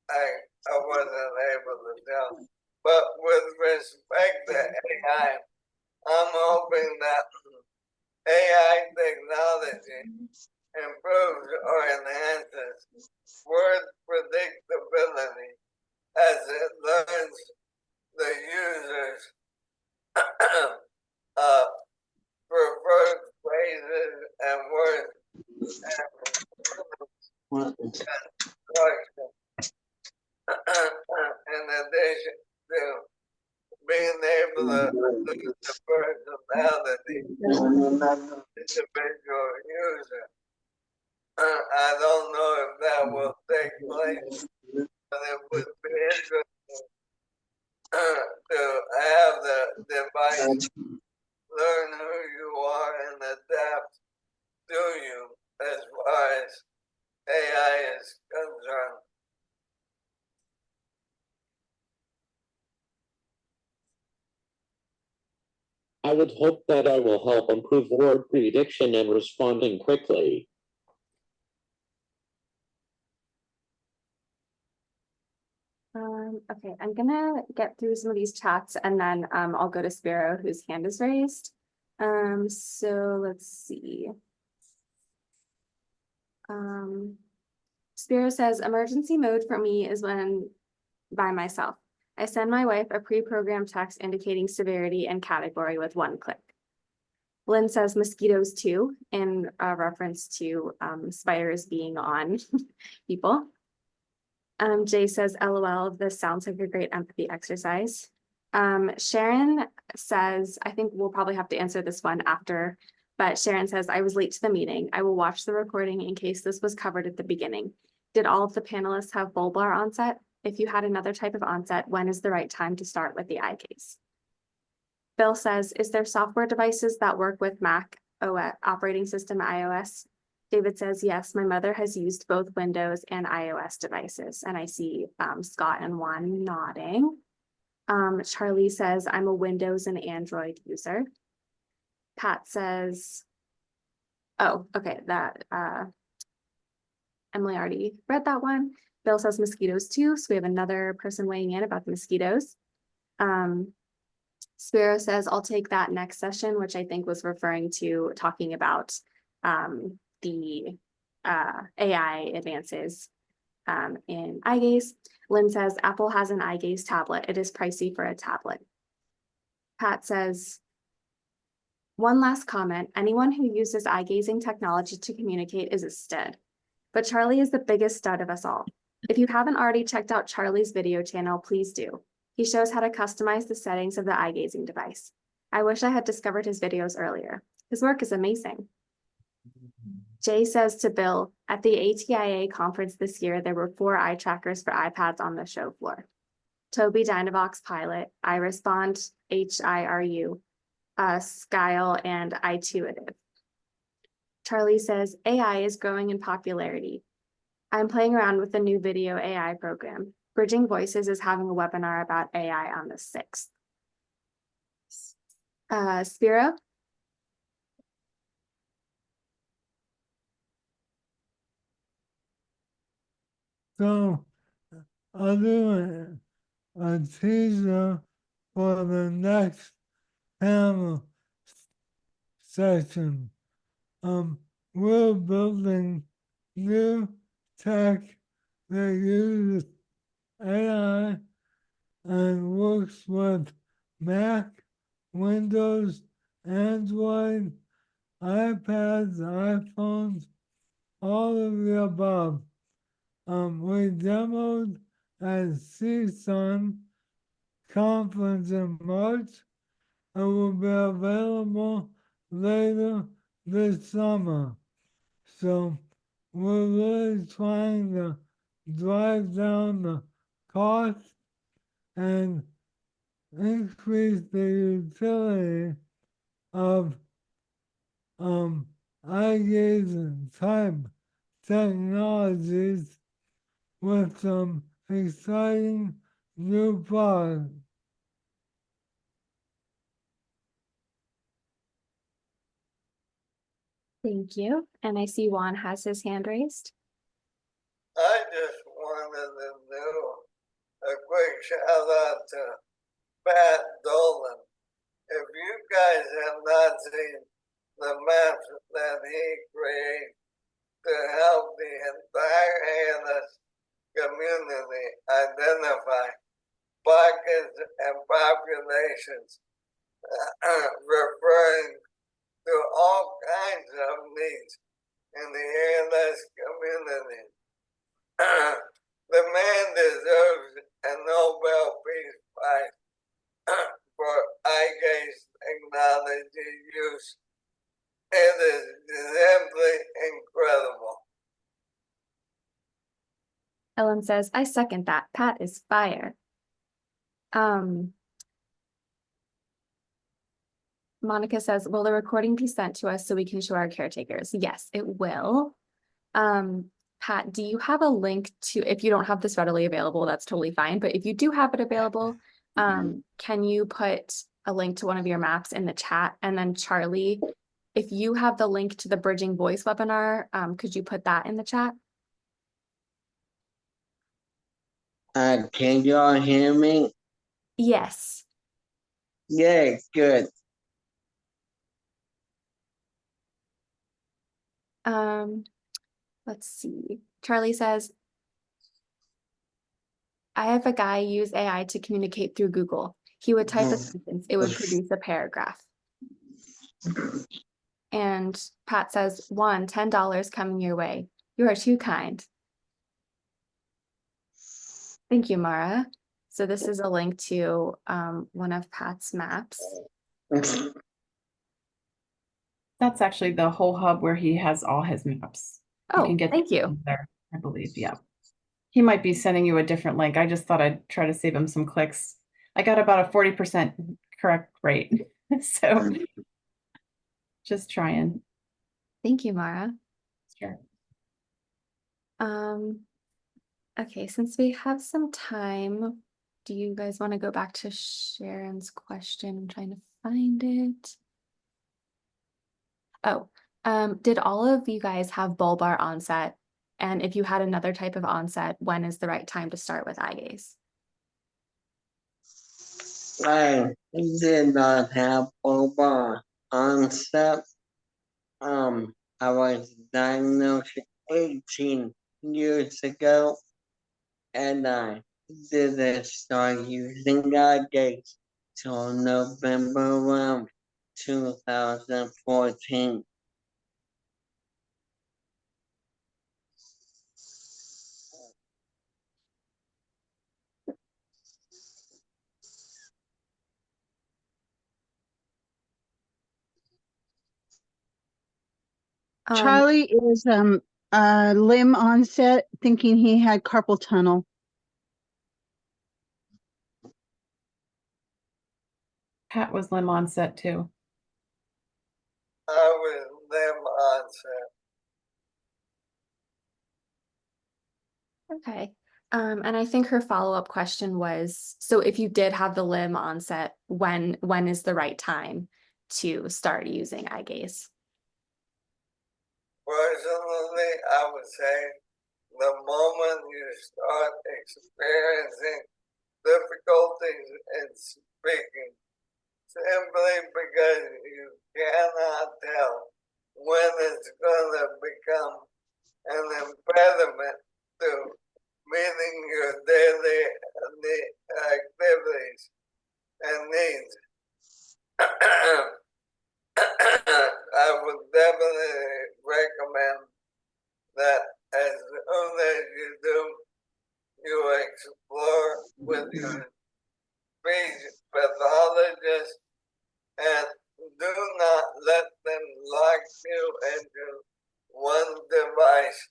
I wasn't able to tell. But with respect to AI, I'm hoping that AI technology improves or enhances word predictability as it learns the user's preferred phrases and words and construction. In addition to being able to lose the personality of the individual user. I don't know if that will take place, but it would be interesting to have the device learn who you are and adapt to you as far as AI is concerned. I would hope that I will help improve word prediction and responding quickly. Okay, I'm gonna get through some of these chats and then I'll go to Spiro, whose hand is raised. So let's see. Spiro says, emergency mode for me is when by myself. I send my wife a pre-programmed text indicating severity and category with one click. Lynn says mosquitoes too, in reference to spiders being on people. Jay says, LOL, this sounds like a great empathy exercise. Sharon says, I think we'll probably have to answer this one after, but Sharon says, I was late to the meeting. I will watch the recording in case this was covered at the beginning. Did all of the panelists have bulbar onset? If you had another type of onset, when is the right time to start with the Eyegaze? Bill says, is there software devices that work with Mac OS operating system iOS? David says, yes, my mother has used both Windows and iOS devices. And I see Scott and Juan nodding. Charlie says, I'm a Windows and Android user. Pat says, oh, okay, that Emily already read that one. Bill says mosquitoes too. So we have another person weighing in about the mosquitoes. Spiro says, I'll take that next session, which I think was referring to talking about the AI advances in Eyegaze. Lynn says, Apple has an Eyegaze tablet. It is pricey for a tablet. Pat says, one last comment. Anyone who uses eye-gazing technology to communicate is a stud. But Charlie is the biggest stud of us all. If you haven't already checked out Charlie's video channel, please do. He shows how to customize the settings of the eye-gazing device. I wish I had discovered his videos earlier. His work is amazing. Jay says to Bill, at the ATIA conference this year, there were 4 eye trackers for iPads on the show floor. Toby Dynavox Pilot, iRespond, HIRU, Skyle, and iTuitive. Charlie says, AI is growing in popularity. I'm playing around with the new video AI program. Bridging Voices is having a webinar about AI on the 6th. Spiro? So I'll do a teaser for the next panel session. We're building new tech that uses AI and works with Mac, Windows, Android, iPads, iPhones, all of the above. We demoed at CSUN conference in March and will be available later this summer. So we're really trying to drive down the cost and increase the utility of Eyegaze type technologies with some exciting new products. Thank you. And I see Juan has his hand raised. I just wanted to do a quick shout out to Pat Dolan. If you guys have not seen the maps that he created to help the entire ALS community identify pockets and populations, referring to all kinds of needs in the ALS community. The man deserves a Nobel Peace Prize for Eyegaze technology use. It is simply incredible. Ellen says, I second that. Pat is fire. Monica says, will the recording be sent to us so we can show our caretakers? Yes, it will. Pat, do you have a link to, if you don't have this readily available, that's totally fine. But if you do have it available, can you put a link to one of your maps in the chat? And then Charlie, if you have the link to the Bridging Voice webinar, could you put that in the chat? Can you all hear me? Yes. Yeah, good. Let's see. Charlie says, I have a guy use AI to communicate through Google. He would type a sentence, it would produce a paragraph. And Pat says, Juan, $10 coming your way. You are too kind. Thank you, Mara. So this is a link to one of Pat's maps. That's actually the whole hub where he has all his maps. Oh, thank you. There, I believe, yeah. He might be sending you a different link. I just thought I'd try to save him some clicks. I got about a 40% correct rate. So just trying. Thank you, Mara. Sure. Okay, since we have some time, do you guys want to go back to Sharon's question? I'm trying to find it. Oh, did all of you guys have bulbar onset? And if you had another type of onset, when is the right time to start with Eyegaze? I did not have bulbar onset. I was diagnosed 18 years ago, and I didn't start using Eyegaze till November around 2014. Charlie is limb onset, thinking he had carpal tunnel. Pat was limb onset too. I was limb onset. Okay. And I think her follow-up question was, so if you did have the limb onset, when is the right time to start using Eyegaze? Personally, I would say the moment you start experiencing difficulties in speaking, simply because you cannot tell when it's going to become an impediment to meeting your daily activities and needs. I would definitely recommend that as soon as you do, you explore with your speech pathologist and do not let them lock you into one device.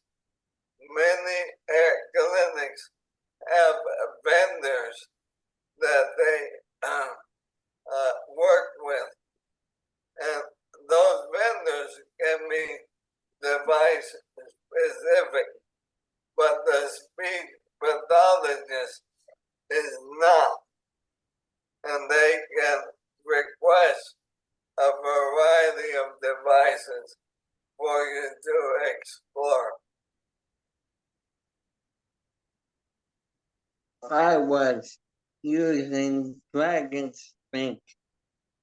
Many clinics have vendors that they work with, and those vendors can be device specific, but the speech pathologist is not, and they can request a variety of devices for you to explore. I was using Dragon Speak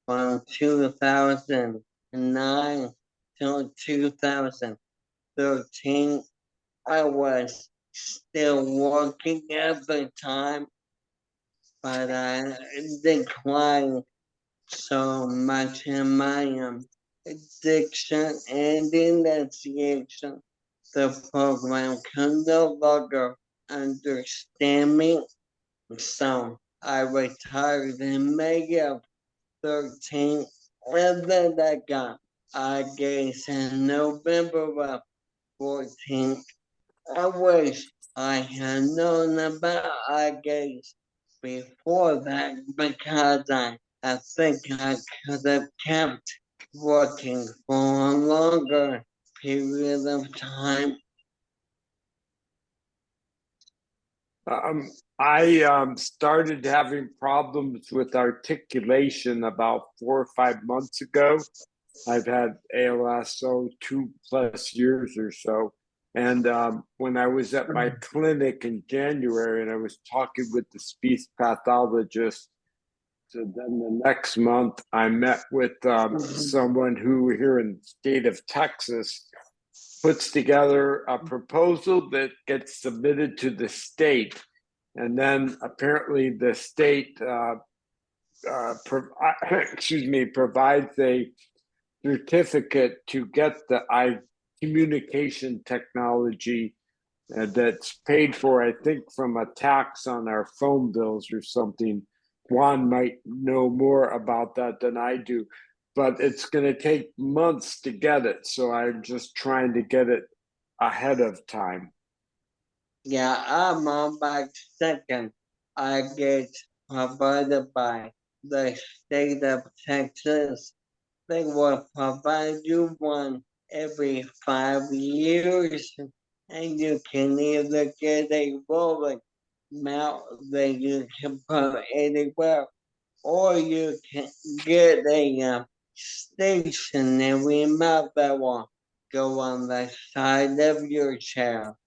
from 2009 till 2013. I was still working at the time, but I declined so much in my addiction and investigation. The program could no longer understand me, so I retired in May of 13, and then I got Eyegaze in November of 14. I wish I had known about Eyegaze before that, because I think I could have kept working for a longer period of time. I started having problems with articulation about 4 or 5 months ago. I've had ALS 2+ years or so. And when I was at my clinic in January and I was talking with the speech pathologist, so then the next month I met with someone who here in the state of Texas puts together a proposal that gets submitted to the state. And then apparently the state provides a certificate to get the communication technology that's paid for, I think, from a tax on our phone bills or something. Juan might know more about that than I do, but it's going to take months to get it. So I'm just trying to get it ahead of time. Yeah, I'm on my second. I get provided by the state of Texas. They will provide you one every 5 years, and you can either get a rolling mount that you can put anywhere, or you can get a stationary mount that will go on the side of your chair.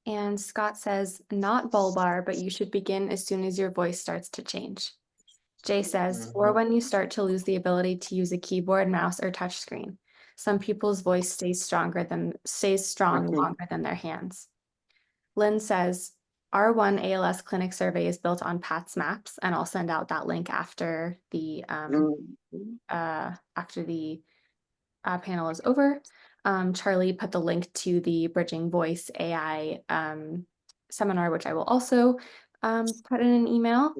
And Scott says, not bulbar, but you should begin as soon as your voice starts to change. Jay says, or when you start to lose the ability to use a keyboard, mouse, or touch screen. Some people's voice stays strong longer than their hands. Lynn says, R1 ALS clinic survey is built on Pat's maps, and I'll send out that link after the panel is over. Charlie put the link to the Bridging Voice AI seminar, which I will also put in an email.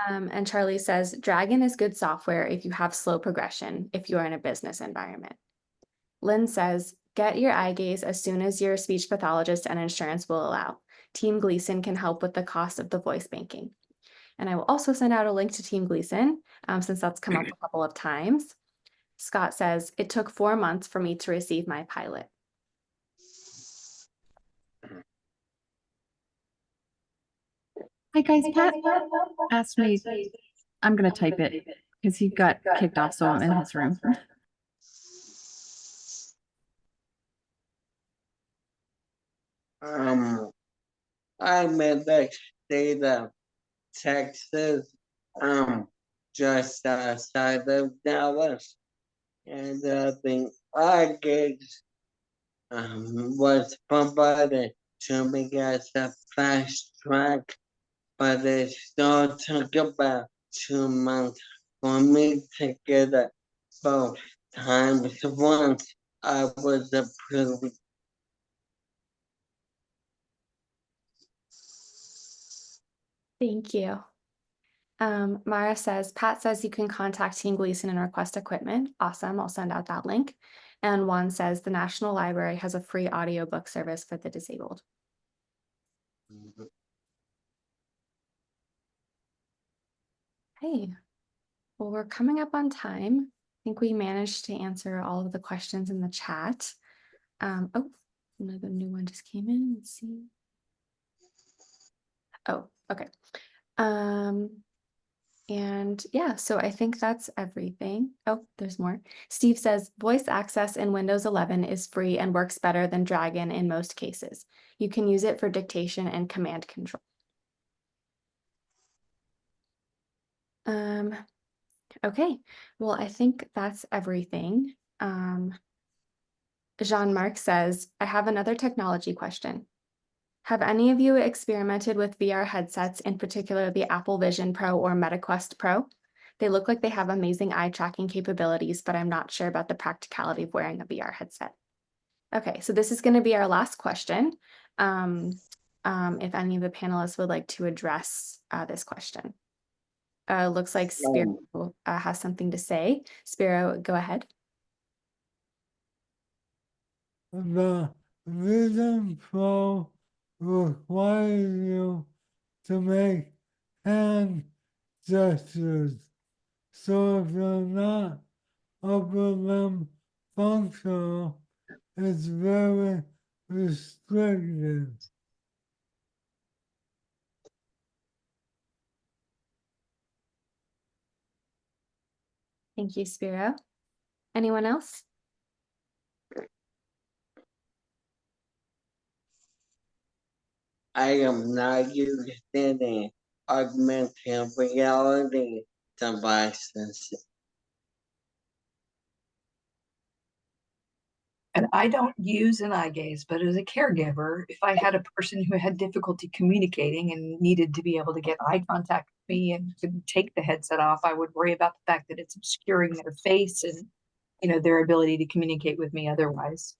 And Charlie says, Dragon is good software if you have slow progression, if you are in a business environment. Lynn says, get your Eyegaze as soon as your speech pathologist and insurance will allow. Team Gleason can help with the cost of the voice banking. And I will also send out a link to Team Gleason since that's come up a couple of times. Scott says, it took 4 months for me to receive my pilot. Hi guys, Pat asked me, I'm going to type it because he got kicked off, so I'm in his room. I'm in the state of Texas, just outside of Dallas, and the Eyegaze was provided to me as a fast track, but it still took about 2 months for me to get it both times. Once I was approved. Thank you. Mara says, Pat says you can contact Team Gleason and request equipment. Awesome, I'll send out that link. And Juan says the National Library has a free audiobook service for the disabled. Hey, well, we're coming up on time. I think we managed to answer all of the questions in the chat. Oh, another new one just came in. Let's see. Oh, okay. And yeah, so I think that's everything. Oh, there's more. Steve says, voice access in Windows 11 is free and works better than Dragon in most cases. You can use it for dictation and command control. Okay, well, I think that's everything. Jean-Marc says, I have another technology question. Have any of you experimented with VR headsets, in particular the Apple Vision Pro or MetaQuest Pro? They look like they have amazing eye tracking capabilities, but I'm not sure about the practicality of wearing a VR headset. Okay, so this is going to be our last question. If any of the panelists would like to address this question. Looks like Spiro has something to say. Spiro, go ahead. The Vision Pro requires you to make hand gestures. So if you're not upper limb functional, it's very restricted. Thank you, Spiro. Anyone else? I am not using augmented reality devices. And I don't use an eye gaze, but as a caregiver, if I had a person who had difficulty communicating and needed to be able to get eye contact with me and couldn't take the headset off, I would worry about the fact that it's obscuring their face and, you know, their ability to communicate with me otherwise.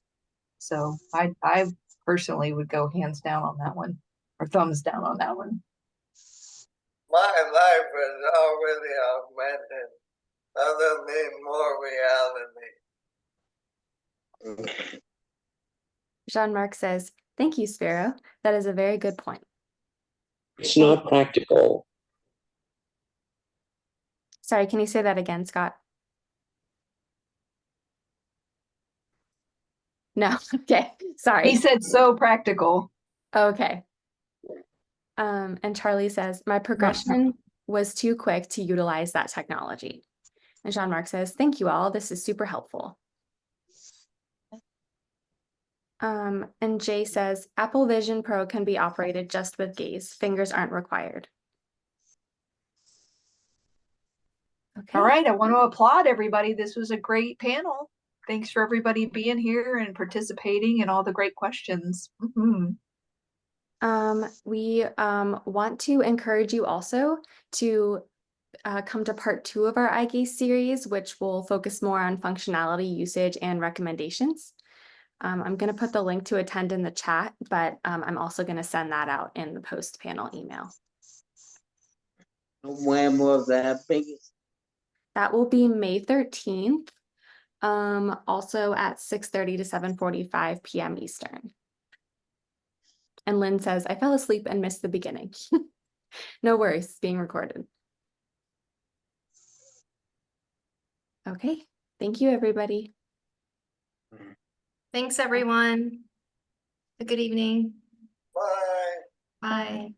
So I personally would go hands down on that one, or thumbs down on that one. My life is already augmented. I don't need more reality. Jean-Marc says, thank you, Spiro. That is a very good point. It's not practical. Sorry, can you say that again, Scott? No, okay, sorry. He said so practical. Okay. And Charlie says, my progression was too quick to utilize that technology. And Jean-Marc says, thank you all. This is super helpful. And Jay says, Apple Vision Pro can be operated just with gaze. Fingers aren't required. Okay. All right, I want to applaud everybody. This was a great panel. Thanks for everybody being here and participating and all the great questions. We want to encourage you also to come to part 2 of our Eyegaze series, which will focus more on functionality, usage, and recommendations. I'm going to put the link to attend in the chat, but I'm also going to send that out in the post-panel email. When will that be? That will be May 13th, also at 6:30 to 7:45 p.m. Eastern. And Lynn says, I fell asleep and missed the beginning. No worries, it's being recorded. Okay, thank you, everybody. Thanks, everyone. Have a good evening. Bye. Bye.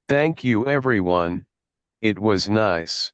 Thank you everyone. It was nice.